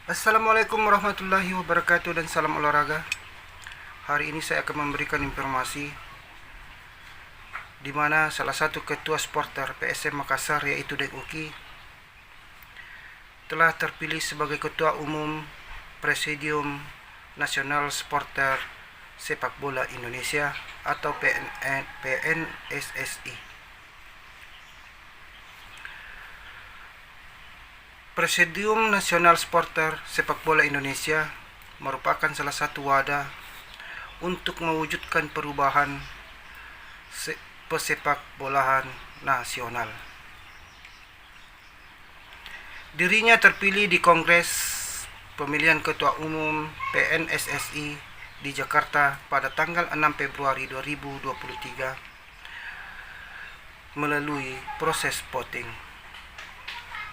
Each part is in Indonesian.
Assalamualaikum warahmatullahi wabarakatuh dan salam olahraga. Hari ini saya akan memberikan informasi di mana salah satu ketua supporter PSM Makassar yaitu Deng Uki telah terpilih sebagai Ketua Umum Presidium Nasional Supporter Sepak Bola Indonesia atau PNSSI. Presidium Nasional Supporter Sepak Bola Indonesia merupakan salah satu wadah untuk mewujudkan perubahan pesepak bolaan nasional. Dirinya terpilih di Kongres Pemilihan Ketua Umum PNSSI di Jakarta pada tanggal 6 Februari 2023 melalui proses voting.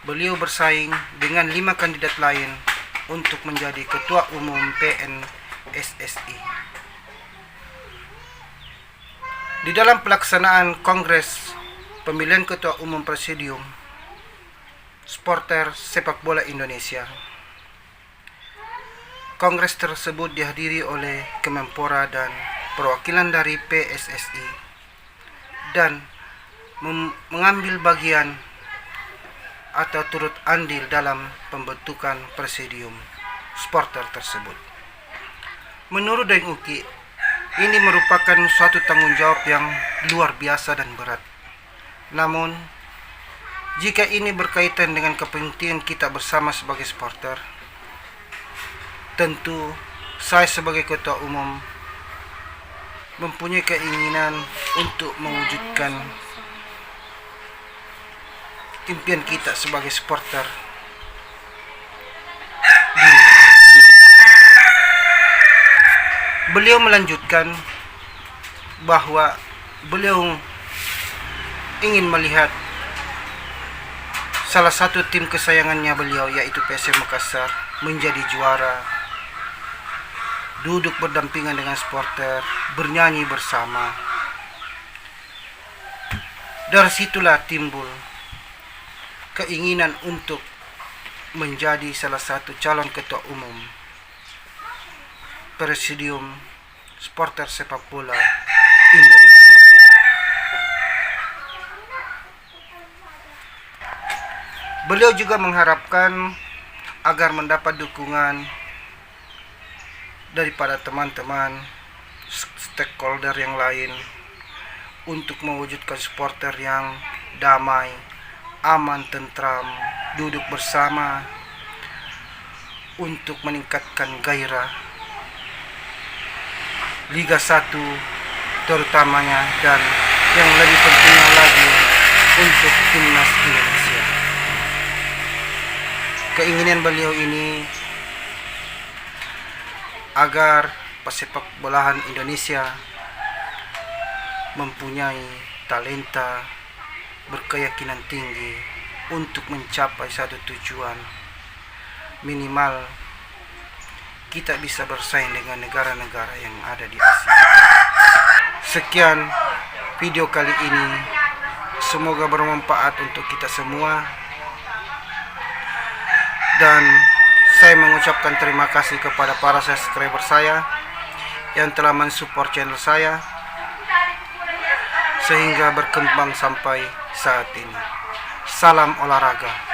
Beliau bersaing dengan 5 kandidat lain untuk menjadi Ketua Umum PNSSI. Di dalam pelaksanaan Kongres Pemilihan Ketua Umum Presidium Supporter Sepak Bola Indonesia, Kongres tersebut dihadiri oleh Kemenpora dan perwakilan dari PSSI dan mengambil bagian atau turut andil dalam pembentukan presidium supporter tersebut. Menurut Deng Uki, ini merupakan suatu tanggung jawab yang luar biasa dan berat. Namun, jika ini berkaitan dengan kepentingan kita bersama sebagai supporter, tentu saya sebagai ketua umum mempunyai keinginan untuk mewujudkan impian kita sebagai supporter di Indonesia. Beliau melanjutkan bahwa beliau ingin melihat salah satu tim kesayangannya beliau yaitu PSM Makassar menjadi juara, duduk berdampingan dengan supporter, bernyanyi bersama. Dari situlah timbul keinginan untuk menjadi salah satu calon ketua umum Presidium Supporter Sepak Bola Indonesia. Beliau juga mengharapkan agar mendapat dukungan daripada teman-teman stakeholder yang lain untuk mewujudkan supporter yang damai, aman, tentram, duduk bersama untuk meningkatkan gairah Liga 1 terutamanya, dan yang lebih pentingnya lagi untuk timnas Indonesia. Keinginan beliau ini agar pesepak bolaan Indonesia mempunyai talenta, berkeyakinan tinggi untuk mencapai satu tujuan, minimal kita bisa bersaing dengan negara-negara yang ada di Asia. Sekian video kali ini, semoga bermanfaat untuk kita semua, dan saya mengucapkan terima kasih kepada para subscriber saya yang telah mensupport channel saya sehingga berkembang sampai saat ini. Salam olahraga.